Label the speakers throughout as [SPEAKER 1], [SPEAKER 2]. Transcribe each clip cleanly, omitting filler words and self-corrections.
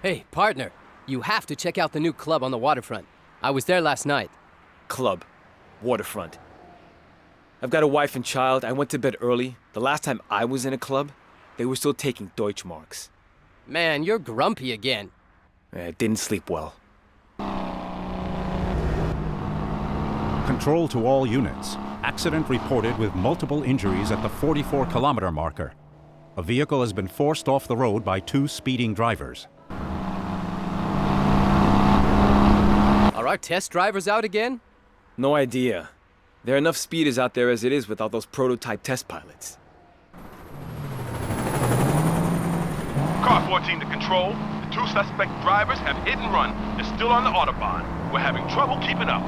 [SPEAKER 1] Hey, partner, you have to check out the new club on the waterfront. I was there last night.
[SPEAKER 2] Club. Waterfront. I've got a wife and child. I went to bed early. The last time I was in a club, they were still taking Deutschmarks.
[SPEAKER 1] Man, you're grumpy again.
[SPEAKER 2] I didn't sleep well.
[SPEAKER 3] Control to all units. Accident reported with multiple injuries at the 44-kilometer marker. A vehicle has been forced off the road by 2 speeding drivers.
[SPEAKER 1] Are our test drivers out again?
[SPEAKER 2] No idea. There are enough speeders out there as it is without those prototype test pilots.
[SPEAKER 4] Car 14 to control. The 2 suspect drivers have hit and run. They're still on the Autobahn. We're having trouble keeping up.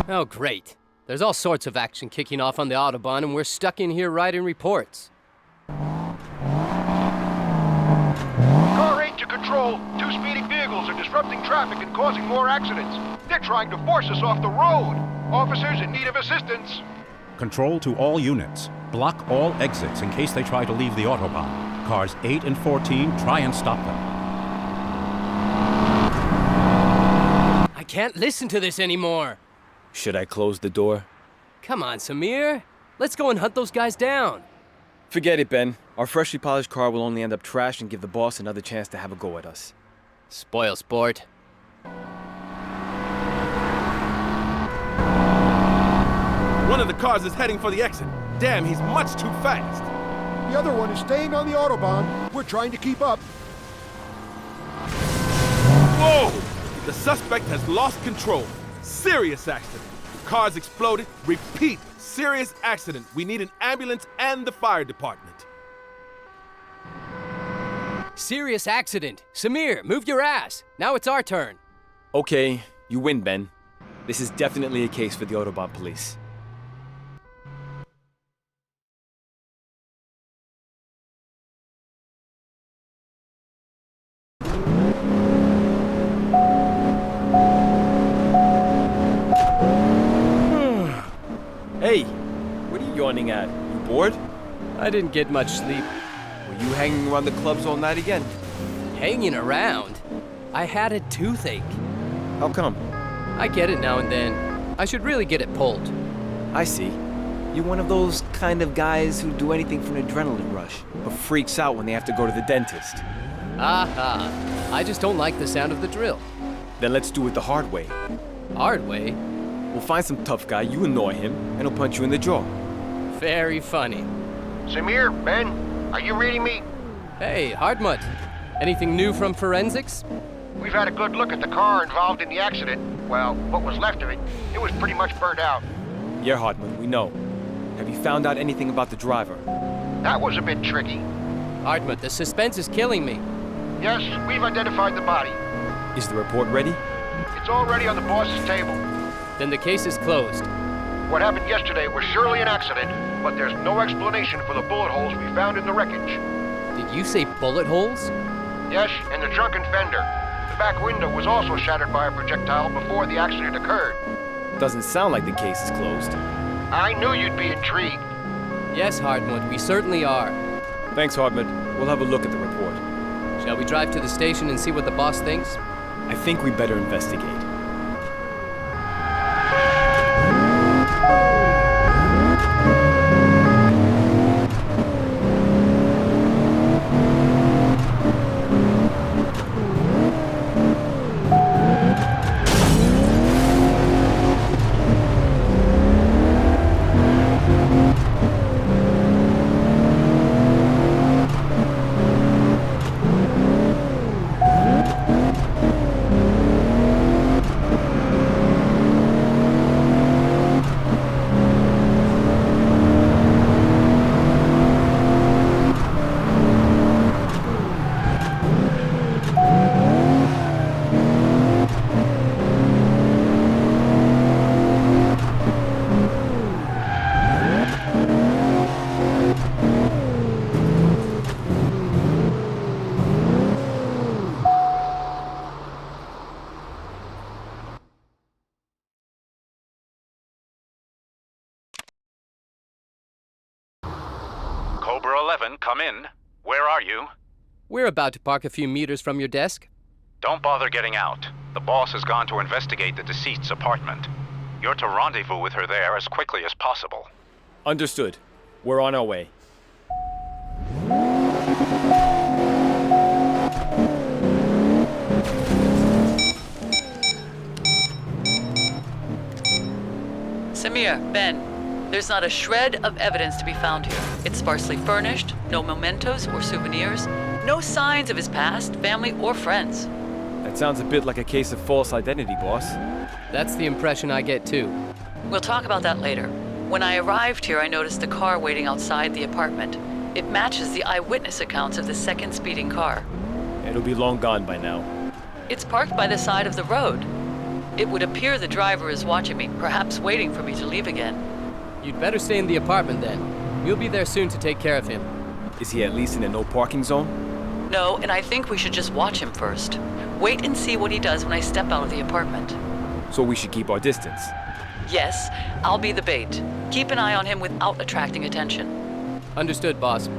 [SPEAKER 1] Oh, great. There's all sorts of action kicking off on the Autobahn, and we're stuck in here writing reports.
[SPEAKER 5] Car 8 to control. 2 speeding vehicles are disrupting traffic and causing more accidents. They're trying to force us off the road. Officers in need of assistance.
[SPEAKER 3] Control to all units. Block all exits in case they try to leave the Autobahn. Cars 8 and 14, try and stop them.
[SPEAKER 1] I can't listen to this anymore.
[SPEAKER 2] Should I close the door?
[SPEAKER 1] Come on, Samir. Let's go and hunt those guys down.
[SPEAKER 2] Forget it, Ben. Our freshly polished car will only end up trash and give the boss another chance to have a go at us.
[SPEAKER 1] Spoil sport.
[SPEAKER 4] One of the cars is heading for the exit. Damn, he's much too fast.
[SPEAKER 5] The other one is staying on the Autobahn. We're trying to keep up.
[SPEAKER 4] Whoa! The suspect has lost control. Serious accident. The car's exploded. Repeat, serious accident. We need an ambulance and the fire department.
[SPEAKER 1] Serious accident. Samir, move your ass. Now it's our turn.
[SPEAKER 2] Okay, you win, Ben. This is definitely a case for the Autobahn police. Hey, what are you yawning at? You bored?
[SPEAKER 1] I didn't get much sleep.
[SPEAKER 2] Were you hanging around the clubs all night again?
[SPEAKER 1] Hanging around? I had a toothache.
[SPEAKER 2] How come?
[SPEAKER 1] I get it now and then. I should really get it pulled.
[SPEAKER 2] I see. You're one of those kind of guys who do anything for an adrenaline rush, but freaks out when they have to go to the dentist.
[SPEAKER 1] Aha. I just don't like the sound of the drill.
[SPEAKER 2] Then let's do it the hard way.
[SPEAKER 1] Hard way?
[SPEAKER 2] We'll find some tough guy, you annoy him, and he'll punch you in the jaw.
[SPEAKER 1] Very funny.
[SPEAKER 5] Samir, Ben, are you reading me?
[SPEAKER 1] Hey, Hardmutt. Anything new from forensics?
[SPEAKER 5] We've had a good look at the car involved in the accident. Well, what was left of it. It was pretty much burnt out.
[SPEAKER 2] Yeah, Hartman, we know. Have you found out anything about the driver?
[SPEAKER 5] That was a bit tricky.
[SPEAKER 1] Hardmutt, the suspense is killing me.
[SPEAKER 5] Yes, we've identified the body.
[SPEAKER 2] Is the report ready?
[SPEAKER 5] It's already on the boss's table.
[SPEAKER 1] Then the case is closed.
[SPEAKER 5] What happened yesterday was surely an accident, but there's no explanation for the bullet holes we found in the wreckage.
[SPEAKER 1] Did you say bullet holes?
[SPEAKER 5] Yes, and the drunken fender. The back window was also shattered by a projectile before the accident occurred.
[SPEAKER 2] Doesn't sound like the case is closed.
[SPEAKER 5] I knew you'd be intrigued.
[SPEAKER 1] Yes, Hardmutt, we certainly are.
[SPEAKER 2] Thanks, Hartman. We'll have a look at the report.
[SPEAKER 1] Shall we drive to the station and see what the boss thinks?
[SPEAKER 2] I think we better investigate.
[SPEAKER 4] Cobra 11, come in.
[SPEAKER 3] Where are you?
[SPEAKER 1] We're about to park a few meters from your desk.
[SPEAKER 3] Don't bother getting out. The boss has gone to investigate the deceased's apartment. You're to rendezvous with her there as quickly as possible.
[SPEAKER 2] Understood. We're on our way.
[SPEAKER 6] Samir, Ben, there's not a shred of evidence to be found here. It's sparsely furnished, no mementos or souvenirs, no signs of his past, family, or friends.
[SPEAKER 2] That sounds a bit like a case of false identity, boss.
[SPEAKER 1] That's the impression I get too.
[SPEAKER 6] We'll talk about that later. When I arrived here, I noticed a car waiting outside the apartment. It matches the eyewitness accounts of the second speeding car.
[SPEAKER 2] It'll be long gone by now.
[SPEAKER 6] It's parked by the side of the road. It would appear the driver is watching me, perhaps waiting for me to leave again.
[SPEAKER 1] You'd better stay in the apartment then. We'll be there soon to take care of him.
[SPEAKER 2] Is he at least in a no parking zone?
[SPEAKER 6] No, and I think we should just watch him first. Wait and see what he does when I step out of the apartment.
[SPEAKER 2] So we should keep our distance.
[SPEAKER 6] Yes, I'll be the bait. Keep an eye on him without attracting attention.
[SPEAKER 1] Understood, boss.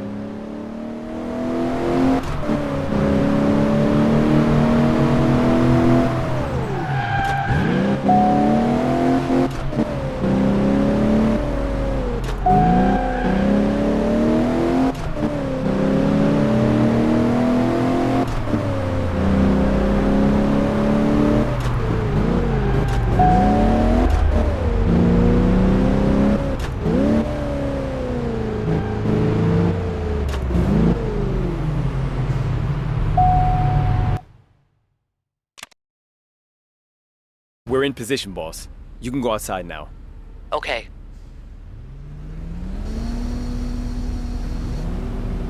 [SPEAKER 2] We're in position, boss. You can go outside now.
[SPEAKER 6] Okay.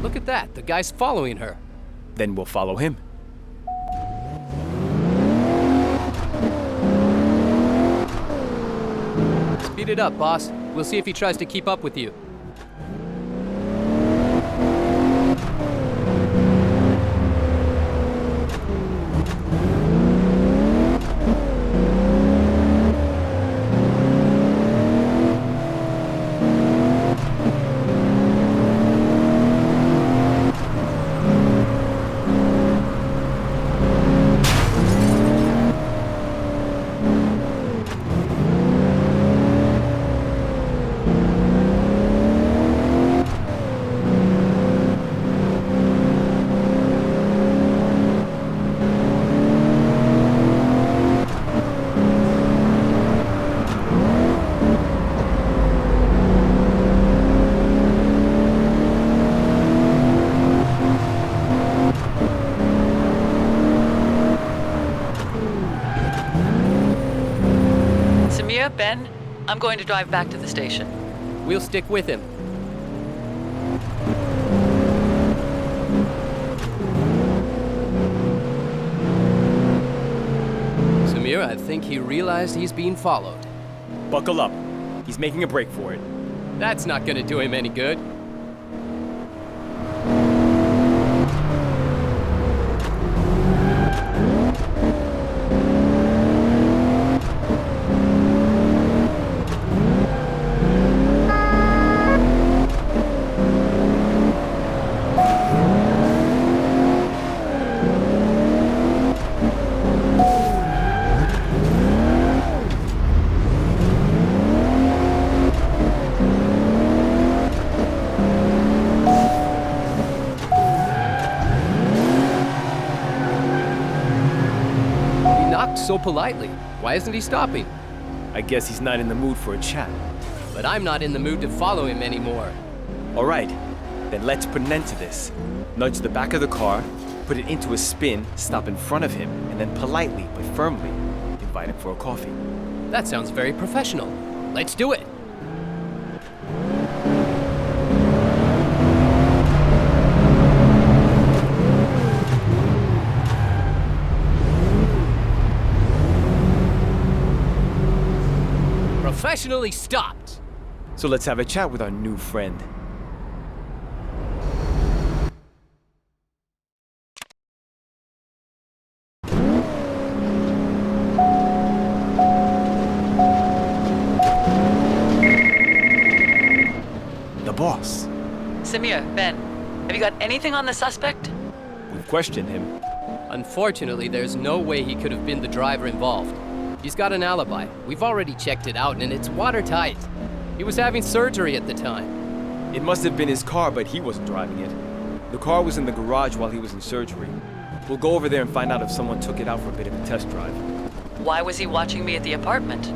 [SPEAKER 1] Look at that. The guy's following her.
[SPEAKER 2] Then we'll follow him.
[SPEAKER 1] Speed it up, boss. We'll see if he tries to keep up with you.
[SPEAKER 6] Ben, I'm going to drive back to the station.
[SPEAKER 1] We'll stick with him. Samir, I think he realized he's being followed.
[SPEAKER 2] Buckle up. He's making a break for it.
[SPEAKER 1] That's not gonna do him any good. So politely. Why isn't he stopping?
[SPEAKER 2] I guess he's not in the mood for a chat.
[SPEAKER 1] But I'm not in the mood to follow him anymore.
[SPEAKER 2] All right, then let's put an end to this. Nudge the back of the car, put it into a spin, stop in front of him, and then politely but firmly invite him for a coffee.
[SPEAKER 1] That sounds very professional. Let's do it. Professionally stopped.
[SPEAKER 2] So let's have a chat with our new friend. The boss.
[SPEAKER 6] Samir, Ben, Have you got anything on the suspect?
[SPEAKER 2] We've questioned him.
[SPEAKER 1] Unfortunately, there's no way he could have been the driver involved. He's got an alibi. We've already checked it out, and it's watertight. He was having surgery at the time.
[SPEAKER 2] It must have been his car, but he wasn't driving it. The car was in the garage while he was in surgery. We'll go over there and find out if someone took it out for a bit of a test drive.
[SPEAKER 6] Why was he watching me at the apartment?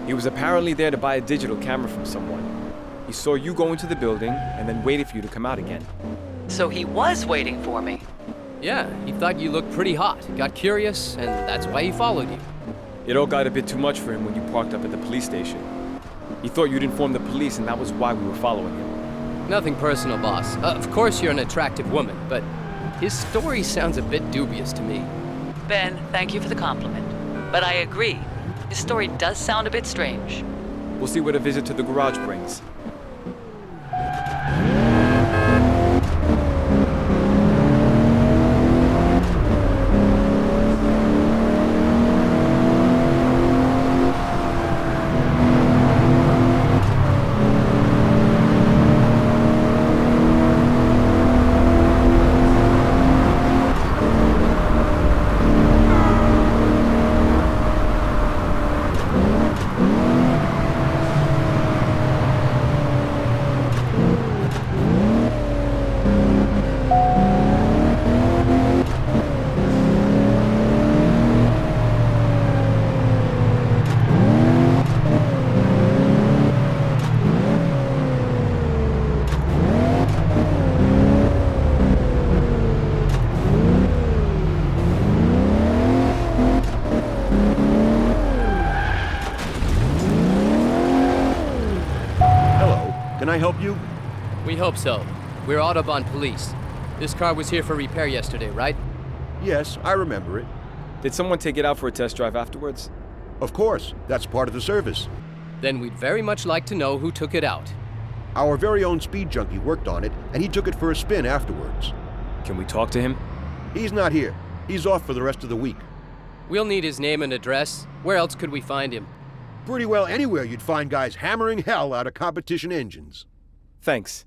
[SPEAKER 2] He was apparently there to buy a digital camera from someone. He saw you go into the building and then waited for you to come out again.
[SPEAKER 6] So he was waiting for me.
[SPEAKER 1] Yeah, he thought you looked pretty hot, got curious, and that's why he followed you.
[SPEAKER 2] It all got a bit too much for him when you parked up at the police station. He thought you'd inform the police, and that was why we were following him.
[SPEAKER 1] Nothing personal, boss. Of course you're an attractive woman, but his story sounds a bit dubious to me.
[SPEAKER 6] Ben, thank you for the compliment. But I agree. His story does sound a bit strange.
[SPEAKER 2] We'll see what a visit to the garage brings.
[SPEAKER 7] Can I help you?
[SPEAKER 1] We hope so. We're Autobahnpolizei. This car was here for repair yesterday, right?
[SPEAKER 7] Yes, I remember it.
[SPEAKER 2] Did someone take it out for a test drive afterwards?
[SPEAKER 7] Of course, that's part of the service.
[SPEAKER 1] Then we'd very much like to know who took it out.
[SPEAKER 7] Our very own speed junkie worked on it, and he took it for a spin afterwards.
[SPEAKER 2] Can we talk to him?
[SPEAKER 7] He's not here. He's off for the rest of the week.
[SPEAKER 1] We'll need his name and address. Where else could we find him?
[SPEAKER 7] Pretty well anywhere you'd find guys hammering hell out of competition engines.
[SPEAKER 2] Thanks.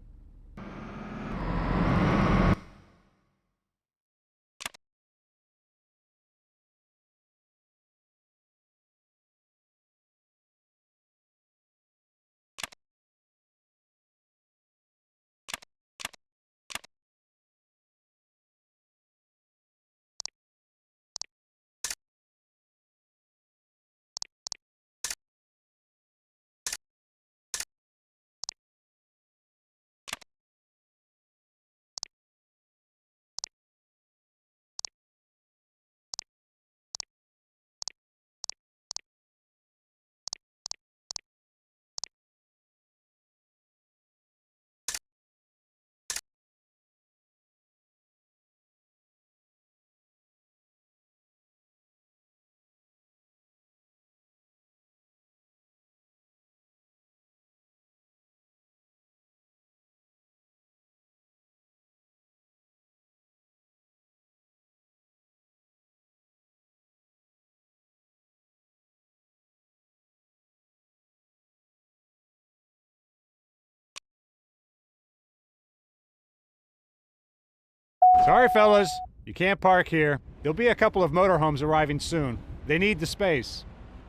[SPEAKER 8] Sorry, fellas. You can't park here. There'll be a couple of motorhomes arriving soon. They need the space.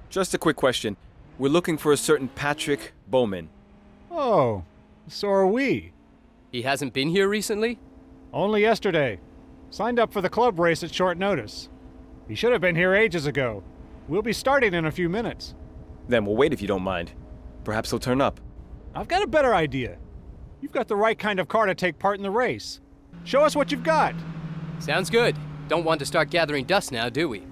[SPEAKER 2] Just a quick question. We're looking for a certain Patrick Bowman.
[SPEAKER 8] Oh, so are we.
[SPEAKER 1] He hasn't been here recently?
[SPEAKER 8] Only yesterday. Signed up for the club race at short notice. He should have been here ages ago. We'll be starting in a few minutes.
[SPEAKER 2] Then we'll wait if you don't mind. Perhaps he'll turn up.
[SPEAKER 8] I've got a better idea. You've got the right kind of car to take part in the race. Show us what you've got.
[SPEAKER 1] Sounds good. Don't want to start gathering dust now, do we?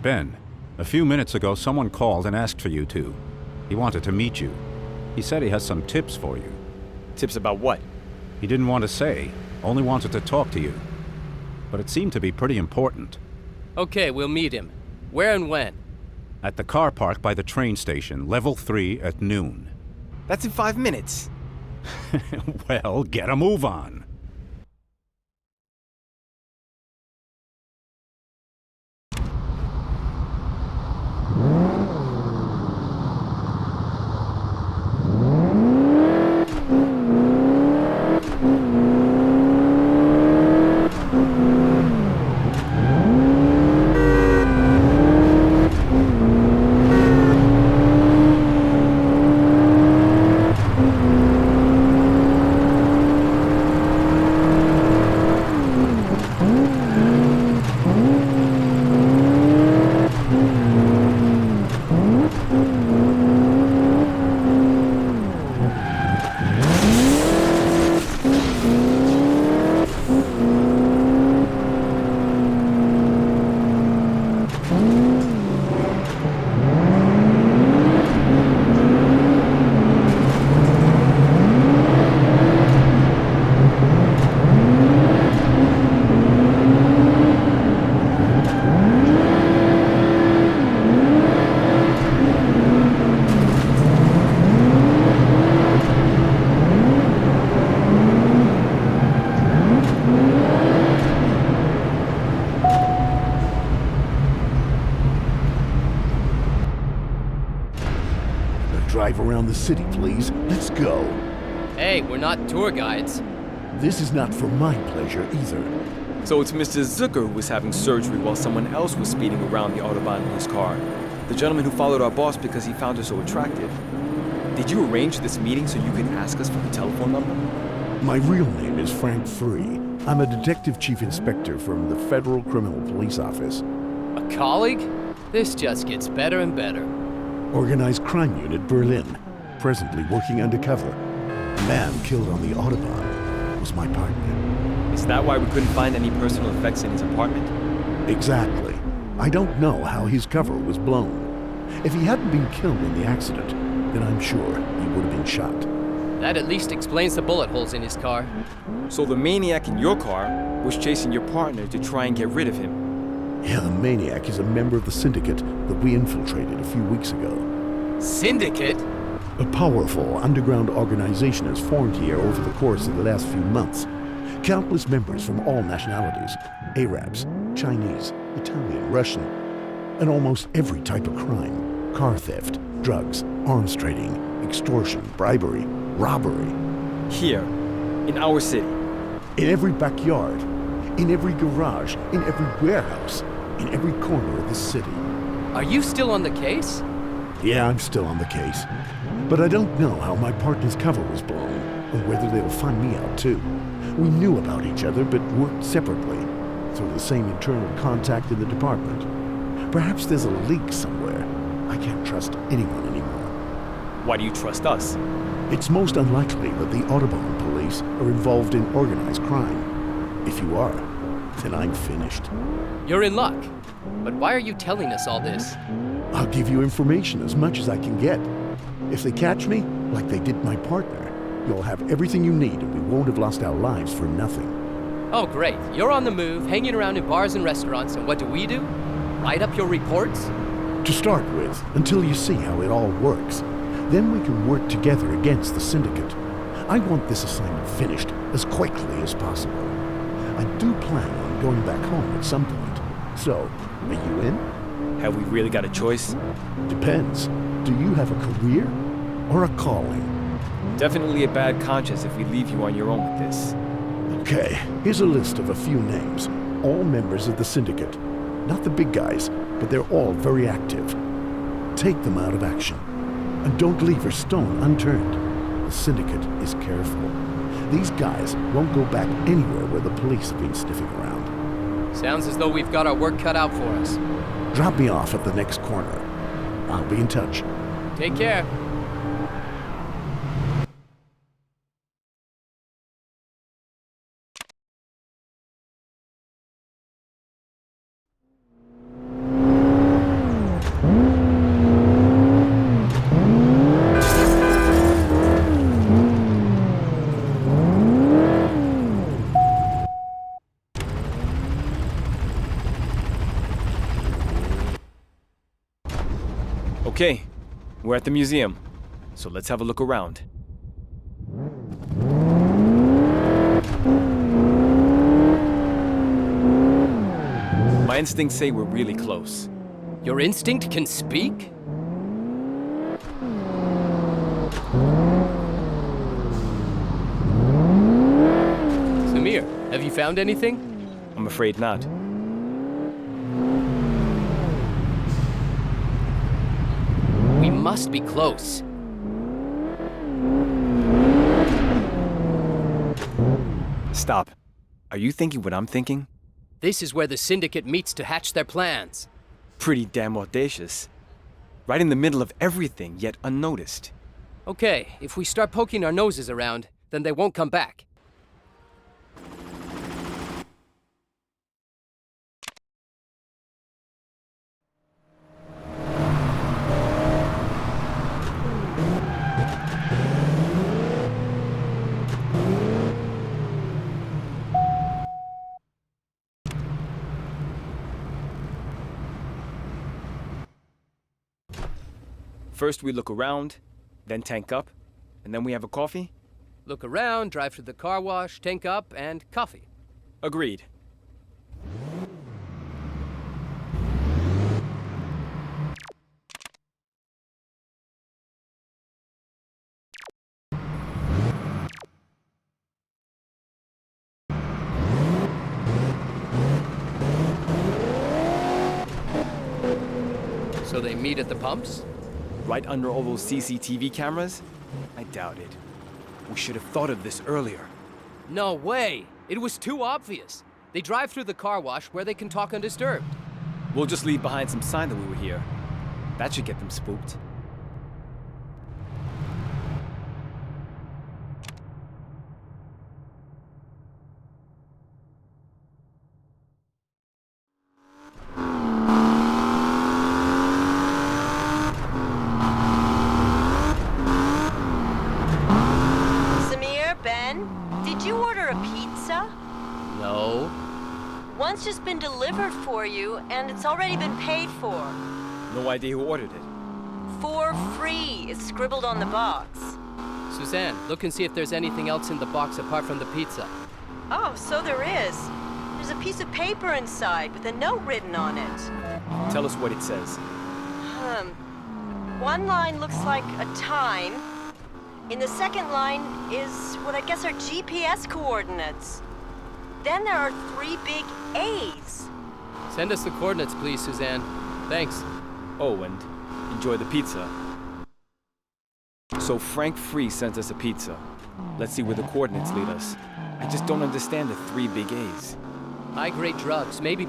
[SPEAKER 3] Ben, a few minutes ago someone called and asked for you two. He wanted to meet you. He said he has some tips for you.
[SPEAKER 2] Tips about what?
[SPEAKER 3] He didn't want to say, only wanted to talk to you. But it seemed to be pretty important.
[SPEAKER 1] Okay, we'll meet him. Where and when?
[SPEAKER 3] At the car park by the train station, level 3 at noon.
[SPEAKER 2] That's in 5 minutes.
[SPEAKER 3] Well, get a move on.
[SPEAKER 9] Drive around the city, please. Let's go.
[SPEAKER 1] Hey, we're not tour guides.
[SPEAKER 9] This is not for my pleasure either.
[SPEAKER 2] So it's Mr. Zucker who was having surgery while someone else was speeding around the Autobahn in his car. The gentleman who followed our boss because he found her so attractive. Did you arrange this meeting so you could ask us for the telephone number?
[SPEAKER 9] My real name is Frank Free. I'm a detective chief inspector from the Federal Criminal Police Office.
[SPEAKER 1] A colleague? This just gets better and better.
[SPEAKER 9] Organized Crime Unit, Berlin. Presently working undercover. The man killed on the Autobahn was my partner.
[SPEAKER 2] Is that why we couldn't find any personal effects in his apartment?
[SPEAKER 9] Exactly. I don't know how his cover was blown. If he hadn't been killed in the accident, then I'm sure he would have been shot.
[SPEAKER 1] That at least explains the bullet holes in his car.
[SPEAKER 2] So the maniac in your car was chasing your partner to try and get rid of him.
[SPEAKER 9] Yeah, the maniac is a member of the Syndicate that we infiltrated a few weeks ago.
[SPEAKER 1] Syndicate?
[SPEAKER 9] A powerful underground organization has formed here over the course of the last few months. Countless members from all nationalities, Arabs, Chinese, Italian, Russian, and almost every type of crime. Car theft, drugs, arms trading, extortion, bribery, robbery.
[SPEAKER 2] Here, in our city.
[SPEAKER 9] In every backyard, in every garage, in every warehouse, in every corner of the city.
[SPEAKER 1] Are you still on the case?
[SPEAKER 9] Yeah, I'm still on the case. But I don't know how my partner's cover was blown, or whether they'll find me out too. We knew about each other, but worked separately, through the same internal contact in the department. Perhaps there's a leak somewhere. I can't trust anyone anymore.
[SPEAKER 2] Why do you trust us?
[SPEAKER 9] It's most unlikely that the Autobahn police are involved in organized crime. If you are, then I'm finished.
[SPEAKER 1] You're in luck. But why are you telling us all this?
[SPEAKER 9] I'll give you information as much as I can get. If they catch me, like they did my partner, you'll have everything you need and we won't have lost our lives for nothing.
[SPEAKER 1] Oh, great. You're on the move, hanging around in bars and restaurants, and what do? Write up your reports?
[SPEAKER 9] To start with, until you see how it all works. Then we can work together against the Syndicate. I want this assignment finished as quickly as possible. I do plan on going back home at some point. So, are you in?
[SPEAKER 2] Have we really got a choice?
[SPEAKER 9] Depends. Do you have a career or a calling?
[SPEAKER 2] Definitely a bad conscience if we leave you on your own with this.
[SPEAKER 9] Okay, here's a list of a few names. All members of the Syndicate. Not the big guys, but they're all very active. Take them out of action. And don't leave a stone unturned. The Syndicate is careful. These guys won't go back anywhere where the police have been sniffing around.
[SPEAKER 1] Sounds as though we've got our work cut out for us.
[SPEAKER 9] Drop me off at the next corner. I'll be in touch.
[SPEAKER 1] Take care.
[SPEAKER 2] Okay, we're at the museum, so let's have a look around. My instincts say we're really close.
[SPEAKER 1] Your instinct can speak? Samir, have you found anything?
[SPEAKER 2] I'm afraid not.
[SPEAKER 1] We must be close.
[SPEAKER 2] Stop. Are you thinking what I'm thinking?
[SPEAKER 1] This is where the Syndicate meets to hatch their plans.
[SPEAKER 2] Pretty damn audacious. Right in the middle of everything, yet unnoticed.
[SPEAKER 1] Okay, if we start poking our noses around, then they won't come back.
[SPEAKER 2] First we look around, then tank up, and then we have a coffee?
[SPEAKER 1] Look around, drive to the car wash, tank up, and coffee.
[SPEAKER 2] Agreed.
[SPEAKER 1] So they meet at the pumps?
[SPEAKER 2] Right under all those CCTV cameras? I doubt it. We should have thought of this earlier.
[SPEAKER 1] No way! It was too obvious. They drive through the car wash where they can talk undisturbed.
[SPEAKER 2] We'll just leave behind some sign that we were here. That should get them spooked.
[SPEAKER 10] Did you order a pizza?
[SPEAKER 1] No.
[SPEAKER 10] One's just been delivered for you, and it's already been paid for.
[SPEAKER 2] No idea who ordered it.
[SPEAKER 10] For free. It's scribbled on the box.
[SPEAKER 1] Suzanne, look and see if there's anything else in the box apart from the pizza.
[SPEAKER 10] Oh, so there is. There's a piece of paper inside with a note written on it.
[SPEAKER 2] Tell us what it says.
[SPEAKER 10] One line looks like a time. In the second line is what I guess are GPS coordinates. Then there are 3 big A's.
[SPEAKER 1] Send us the coordinates, please, Suzanne. Thanks.
[SPEAKER 2] Oh, and enjoy the pizza. So Frank Free sent us a pizza. Let's see where the coordinates lead us. I just don't understand the 3 big A's.
[SPEAKER 1] High-grade drugs, maybe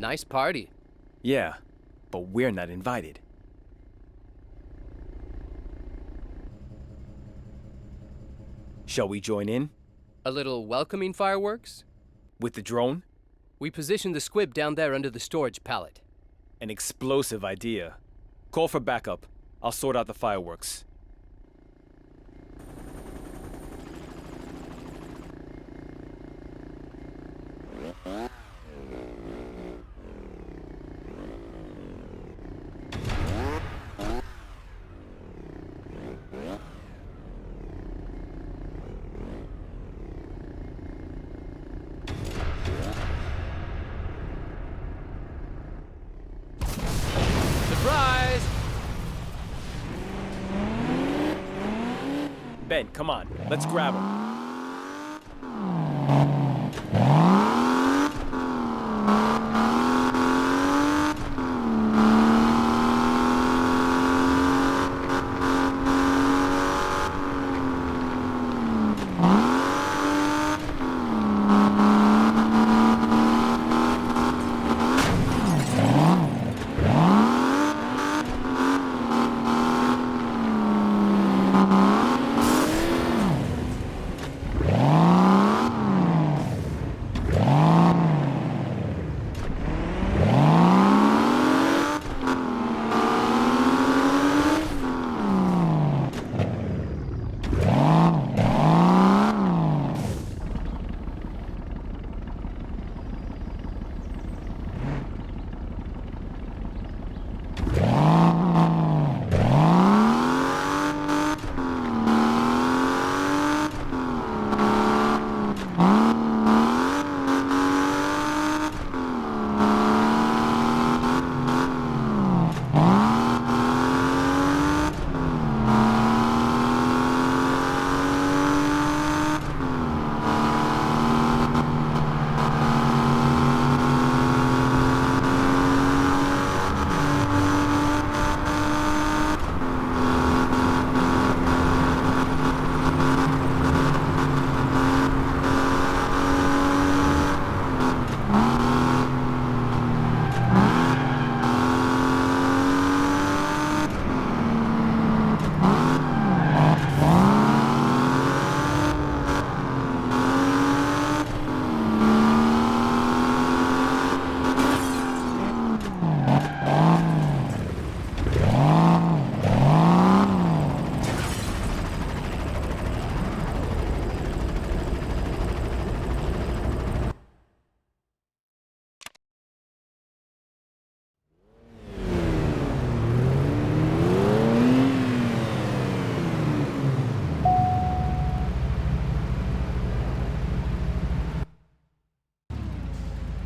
[SPEAKER 1] nice party.
[SPEAKER 2] Yeah, but we're not invited. Shall we join in?
[SPEAKER 1] A little welcoming fireworks?
[SPEAKER 2] With the drone?
[SPEAKER 1] We positioned the squib down there under the storage pallet.
[SPEAKER 2] An explosive idea. Call for backup. I'll sort out the fireworks. Ben, come on. Let's grab him.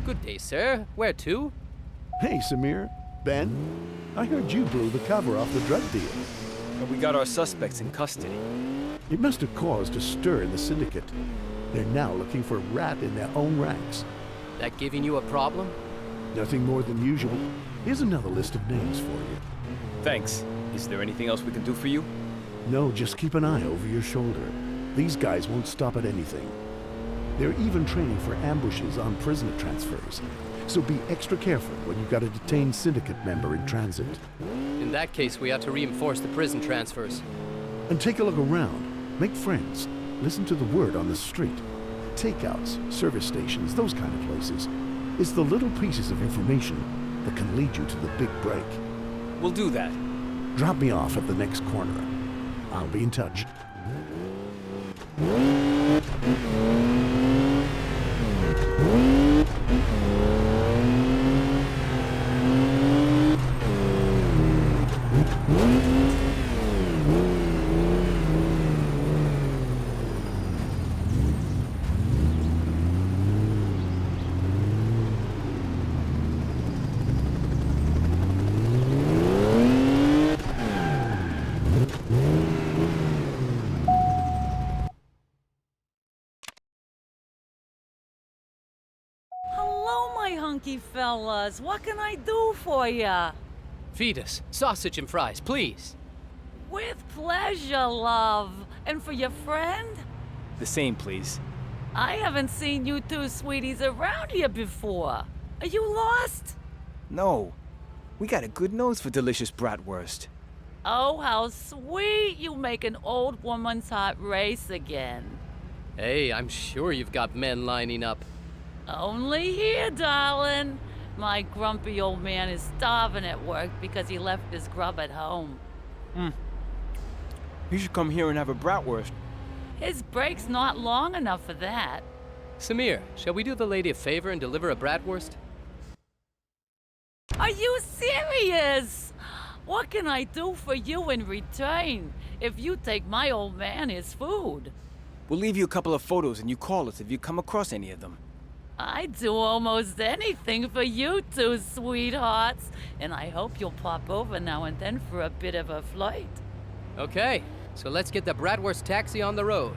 [SPEAKER 1] Good day, sir. Where to?
[SPEAKER 9] Hey, Samir. Ben, I heard you blew the cover off the drug deal.
[SPEAKER 2] And we got our suspects in custody.
[SPEAKER 9] It must have caused a stir in the Syndicate. They're now looking for a rat in their own ranks.
[SPEAKER 1] That giving you a problem?
[SPEAKER 9] Nothing more than usual. Here's another list of names for you.
[SPEAKER 2] Thanks. Is there anything else we can do for you?
[SPEAKER 9] No, just keep an eye over your shoulder. These guys won't stop at anything. They're even training for ambushes on prisoner transfers. So be extra careful when you've got a detained Syndicate member in transit.
[SPEAKER 1] In that case, we ought to reinforce the prison transfers.
[SPEAKER 9] And take a look around. Make friends. Listen to the word on the street. Takeouts, service stations, those kind of places. It's the little pieces of information that can lead you to the big break.
[SPEAKER 2] We'll do that.
[SPEAKER 9] Drop me off at the next corner. I'll be in touch.
[SPEAKER 11] Hello, my hunky fellas. What can I do for ya?
[SPEAKER 1] Feed us. Sausage and fries, please.
[SPEAKER 11] With pleasure, love. And for your friend?
[SPEAKER 2] The same, please.
[SPEAKER 11] I haven't seen you two sweeties around here before. Are you lost?
[SPEAKER 2] No. We got a good nose for delicious bratwurst.
[SPEAKER 11] Oh, how sweet. You make an old woman's heart race again.
[SPEAKER 1] Hey, I'm sure you've got men lining up.
[SPEAKER 11] Only here, darling. My grumpy old man is starving at work because he left his grub at home.
[SPEAKER 2] You should come here and have a bratwurst.
[SPEAKER 11] His break's not long enough for that.
[SPEAKER 1] Samir, shall we do the lady a favor and deliver a bratwurst?
[SPEAKER 11] Are you serious? What can I do for you in return if you take my old man his food?
[SPEAKER 2] We'll leave you a couple of photos and you call us if you come across any of them.
[SPEAKER 11] I'd do almost anything for you two, sweethearts. And I hope you'll pop over now and then for a bit of a flight.
[SPEAKER 1] Okay, So let's get the Bratwurst taxi on the road.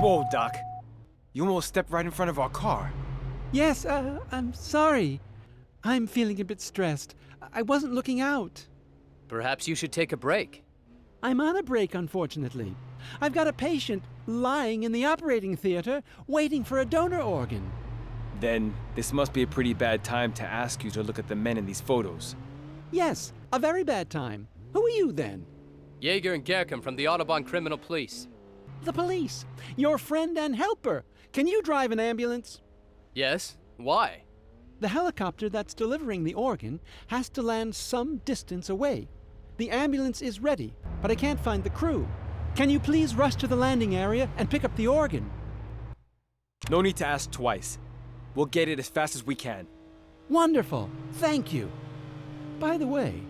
[SPEAKER 2] Whoa, Doc. You almost stepped right in front of our car.
[SPEAKER 12] Yes, I'm sorry. I'm feeling a bit stressed. I wasn't looking out.
[SPEAKER 1] Perhaps you should take a break.
[SPEAKER 12] I'm on a break, unfortunately. I've got a patient lying in the operating theater waiting for a donor organ.
[SPEAKER 2] Then this must be a pretty bad time to ask you to look at the men in these photos.
[SPEAKER 12] Yes, a very bad time. Who are you then?
[SPEAKER 1] Jaeger and Gerkem from the Autobahn Criminal Police.
[SPEAKER 12] The police. Your friend and helper. Can you drive an ambulance?
[SPEAKER 1] Yes? Why?
[SPEAKER 12] The helicopter that's delivering the organ has to land some distance away. The ambulance is ready, but I can't find the crew. Can you please rush to the landing area and pick up the organ?
[SPEAKER 2] No need to ask twice. We'll get it as fast as we can.
[SPEAKER 12] Wonderful. Thank you. By the way,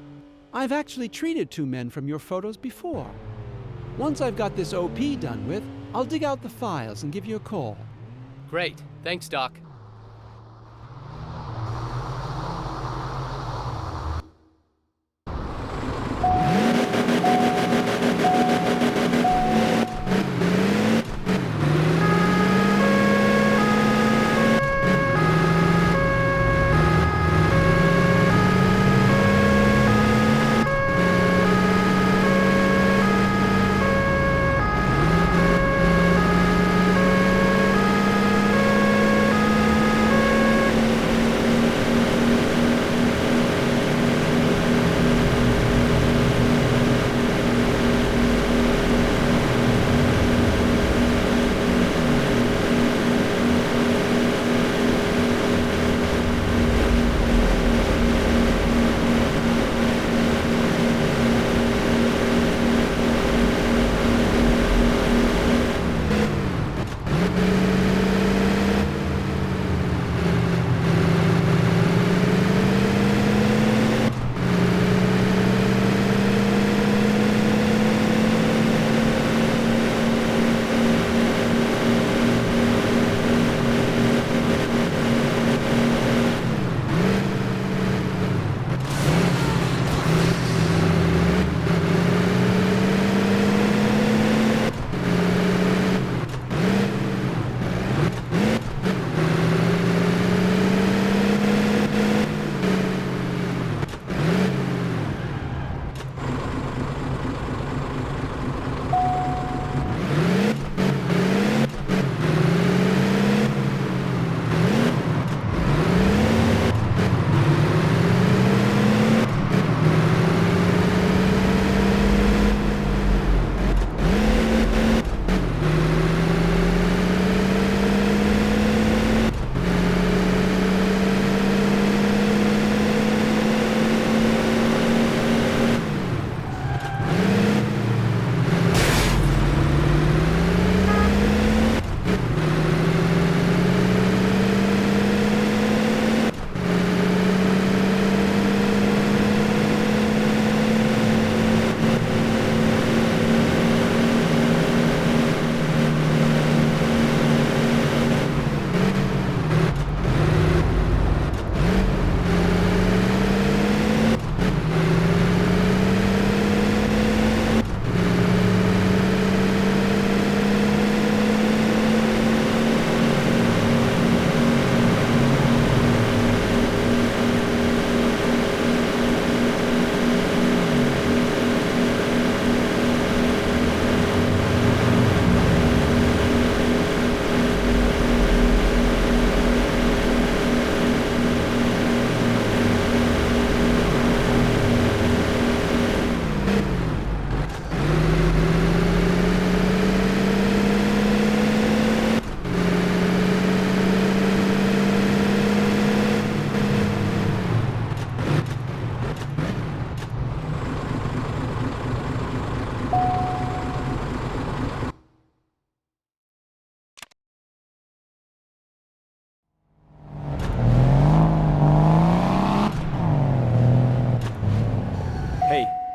[SPEAKER 12] I've actually treated 2 men from your photos before. Once I've got this OP done with, I'll dig out the files and give you a call.
[SPEAKER 1] Great. Thanks, Doc.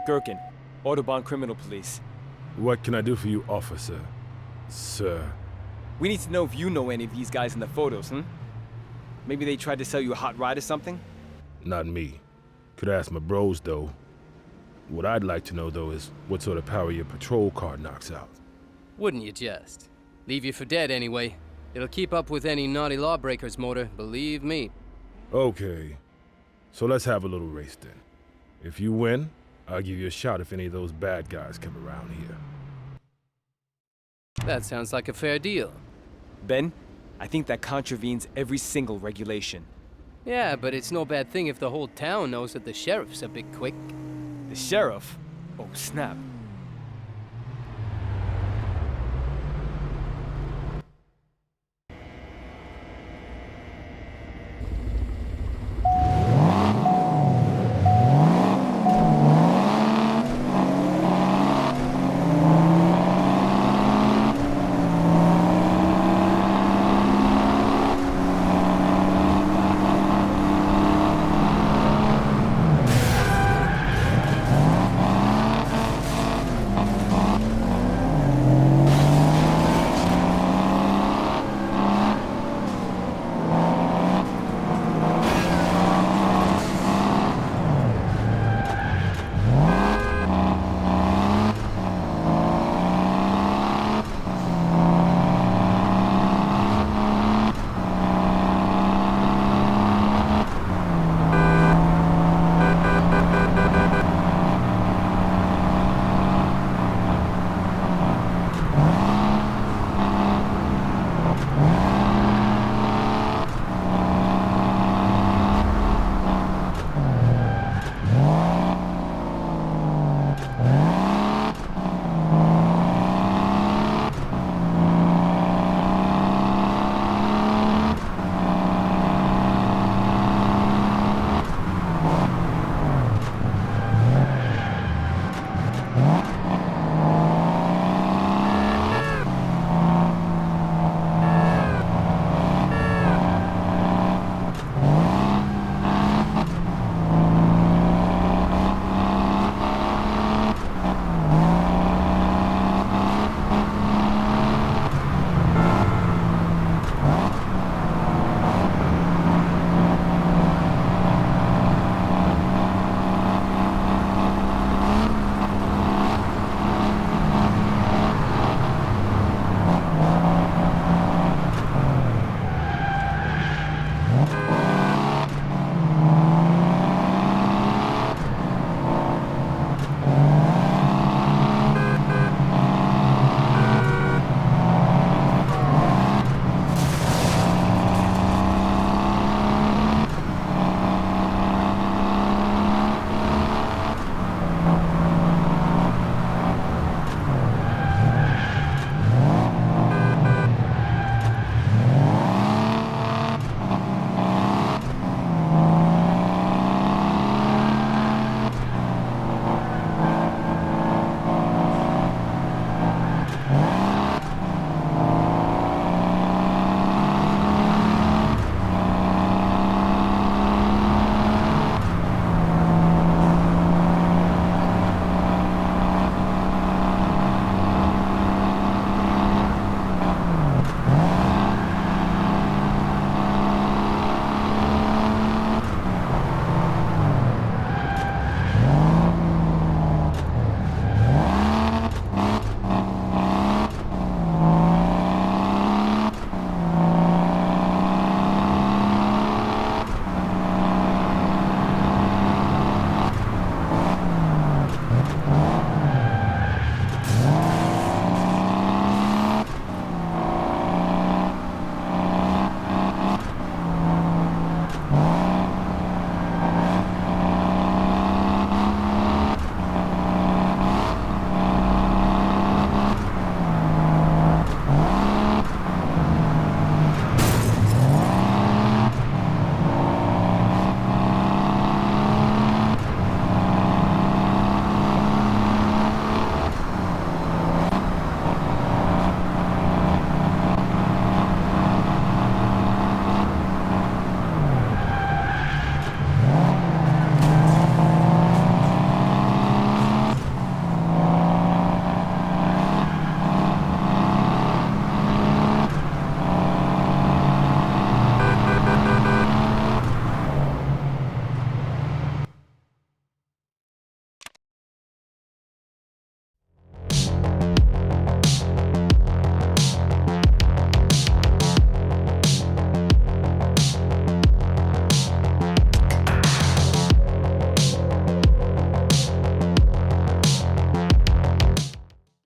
[SPEAKER 2] Gherkin, Autobahn Criminal Police.
[SPEAKER 4] What can I do for you, officer? Sir.
[SPEAKER 2] We need to know if you know any of these guys in the photos, Maybe they tried to sell you a hot ride or something?
[SPEAKER 4] Not me. Could ask my bros, though. What I'd like to know, though, is what sort of power your patrol car knocks out.
[SPEAKER 1] Wouldn't you just? Leave you for dead anyway. It'll keep up with any naughty lawbreaker's motor, believe me.
[SPEAKER 4] Okay. So let's have a little race then. If you win, I'll give you a shot if any of those bad guys come around here.
[SPEAKER 1] That sounds like a fair deal.
[SPEAKER 2] Ben, I think that contravenes every single regulation.
[SPEAKER 1] Yeah, but it's no bad thing if the whole town knows that the sheriff's a bit quick.
[SPEAKER 2] The sheriff? Oh, snap.